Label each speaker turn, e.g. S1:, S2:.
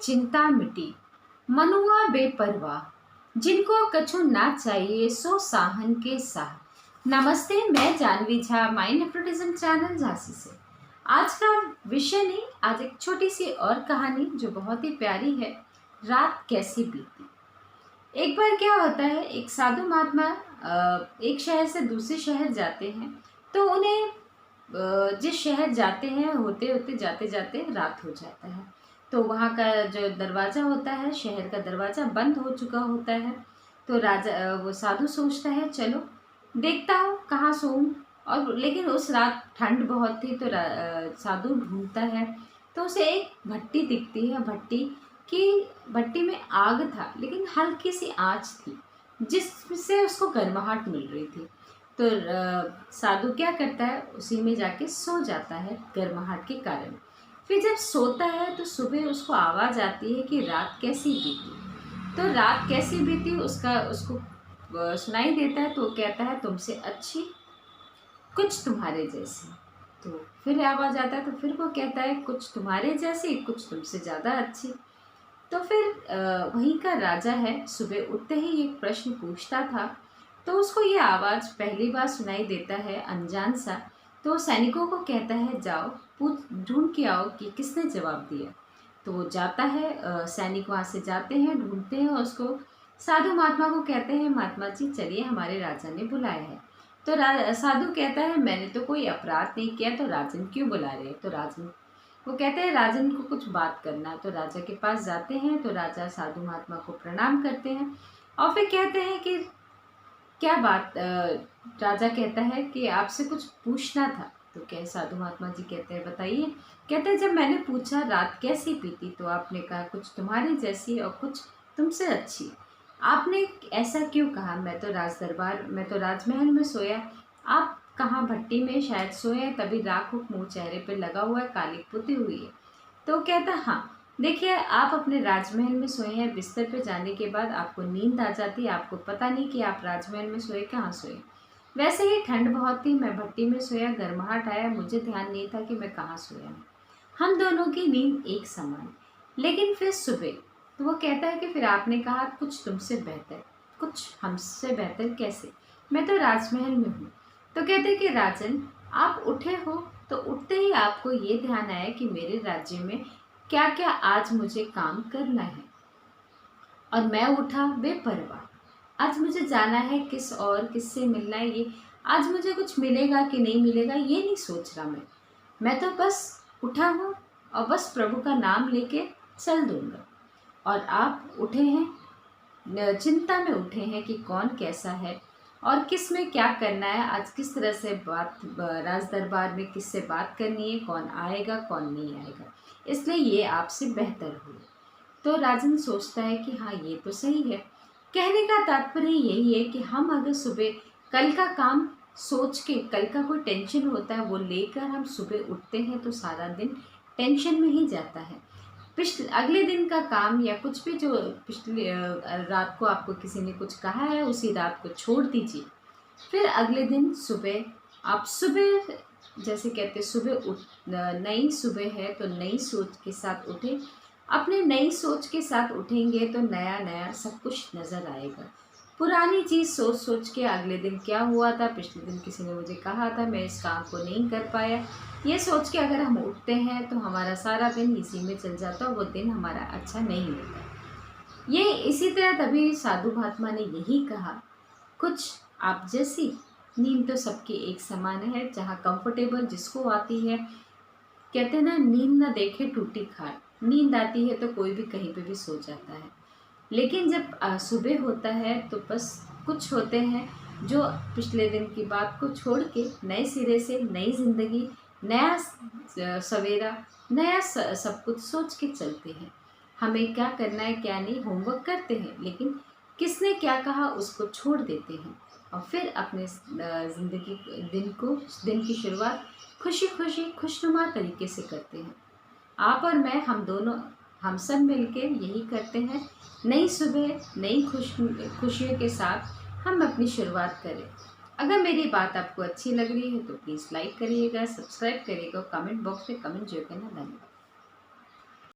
S1: चिंता मिटी, मनुआ बेपरवाह, जिनको कछु ना चाहिए सो साहन के साह। नमस्ते, मैं Janvi Jha, mind hypnotism channel Jhansi से। आज का विषय नहीं, आज एक छोटी सी और कहानी जो बहुत ही प्यारी है, रात कैसी बीती। एक बार क्या होता है, एक साधु महात्मा एक शहर से दूसरे शहर जाते हैं। तो उन्हें जिस शहर जाते हैं होते होते जाते जाते रात हो जाता है। तो वहाँ का जो दरवाज़ा होता है, शहर का दरवाज़ा बंद हो चुका होता है। तो राजा वो साधु सोचता है, चलो देखता हूँ कहाँ सोऊं। और लेकिन उस रात ठंड बहुत थी। तो साधु ढूंढता है तो उसे एक भट्टी दिखती है। भट्टी में आग था, लेकिन हल्की सी आंच थी जिससे उसको गर्माहट मिल रही थी। तो साधु क्या करता है, उसी में जाके सो जाता है गर्माहट के कारण। फिर जब सोता है तो सुबह उसको आवाज़ आती है कि रात कैसी बीती। तो रात कैसी बीती उसको सुनाई देता है। तो वो कहता है, तुमसे अच्छी, कुछ तुम्हारे जैसी। तो फिर आवाज़ आता है तो फिर वो कहता है, कुछ तुम्हारे जैसी, कुछ तुमसे ज़्यादा अच्छी। तो फिर वहीं का राजा है, सुबह उठते ही एक प्रश्न पूछता था। तो उसको ये आवाज़ पहली बार सुनाई देता है, अनजान सा। तो सैनिकों को कहता है, जाओ पूछ ढूंढ के आओ कि किसने जवाब दिया। तो वो जाता है, सैनिक वहाँ से जाते हैं, ढूंढते हैं और उसको साधु महात्मा को कहते हैं, महात्मा जी चलिए, हमारे राजा ने बुलाया है। तो साधु कहता है, मैंने तो कोई अपराध नहीं किया, तो राजन क्यों बुला रहे हैं। तो राजन वो कहते हैं, राजन को कुछ बात करना। तो राजा के पास जाते हैं। तो राजा साधु महात्मा को प्रणाम करते हैं और फिर कहते हैं कि क्या बात। राजा कहता है कि आपसे कुछ पूछना था। तो क्या साधु महात्मा जी कहते हैं, बताइए। कहते हैं, जब मैंने पूछा रात कैसी बीती तो आपने कहा कुछ तुम्हारी जैसी और कुछ तुमसे अच्छी। आपने ऐसा क्यों कहा। मैं तो राजमहल में सोया, आप कहाँ भट्टी में शायद सोए, तभी राख मुँह चेहरे पे लगा हुआ है, काली पुती हुई है। तो कहता, हाँ देखिए, आप अपने राजमहल में सोए हैं, बिस्तर पे जाने के बाद आपको नींद आ जाती है, आपको पता नहीं कि आप राजमहल में सोए, कहाँ सोए। वैसे ही ठंड बहुत थी, मैं भट्टी में सोया, गर्माहट आया, मुझे ध्यान नहीं था कि मैं कहाँ सोया हूँ। हम दोनों की नींद एक समान। लेकिन फिर सुबह तो वो कहता है कि फिर आपने कहा कुछ तुमसे बेहतर, कुछ हमसे बेहतर कैसे, मैं तो राजमहल में हूँ। तो कहते हैं कि राजन, आप उठे हो तो उठते ही आपको ये ध्यान आया कि मेरे राज्य में क्या क्या आज मुझे काम करना है, और मैं उठा बेपरवाह। आज मुझे जाना है किस और किससे मिलना है, ये आज मुझे कुछ मिलेगा कि नहीं मिलेगा ये नहीं सोच रहा। मैं तो बस उठा हूँ और बस प्रभु का नाम लेके चल दूंगा। और आप उठे हैं, चिंता में उठे हैं कि कौन कैसा है और किस में क्या करना है, आज किस तरह से बात, राज दरबार में किससे बात करनी है, कौन आएगा कौन नहीं आएगा, इसलिए ये आपसे बेहतर हो। तो राजन सोचता है कि हाँ ये तो सही है। कहने का तात्पर्य यही है कि हम अगर सुबह कल का काम सोच के, कल का कोई टेंशन होता है वो लेकर हम सुबह उठते हैं तो सारा दिन टेंशन में ही जाता है। अगले दिन का काम या कुछ भी जो पिछले रात को आपको किसी ने कुछ कहा है, उसी रात को छोड़ दीजिए। फिर अगले दिन सुबह आप सुबह, जैसे कहते सुबह उठ, नई सुबह है तो नई सोच के साथ उठे। अपने नई सोच के साथ उठेंगे तो नया नया सब कुछ नज़र आएगा। पुरानी चीज़ सोच सोच के अगले दिन क्या हुआ था, पिछले दिन किसी ने मुझे कहा था, मैं इस काम को नहीं कर पाया, ये सोच के अगर हम उठते हैं तो हमारा सारा दिन इसी में चल जाता है, वो दिन हमारा अच्छा नहीं होता। ये इसी तरह तभी साधु महात्मा ने यही कहा, कुछ आप जैसी नींद तो सबकी एक समान है, जहाँ कंफर्टेबल जिसको आती है। कहते हैं ना, नींद ना देखे टूटी खाट। नींद आती है तो कोई भी कहीं पे भी सो जाता है, लेकिन जब सुबह होता है तो बस कुछ होते हैं जो पिछले दिन की बात को छोड़ के नए सिरे से नई ज़िंदगी, नया सवेरा, नया सब कुछ सोच के चलते हैं। हमें क्या करना है क्या नहीं, होमवर्क करते हैं, लेकिन किसने क्या कहा उसको छोड़ देते हैं और फिर अपने ज़िंदगी दिन की शुरुआत खुशी खुशी खुशनुमा तरीके से करते हैं। आप और मैं, हम सब मिलके यही करते हैं। नई सुबह नई खुशियों के साथ हम अपनी शुरुआत करें। अगर मेरी बात आपको अच्छी लग रही है तो प्लीज़ लाइक करिएगा, सब्सक्राइब करिएगा, कमेंट बॉक्स में कमेंट जरूर करना। धन्यवाद।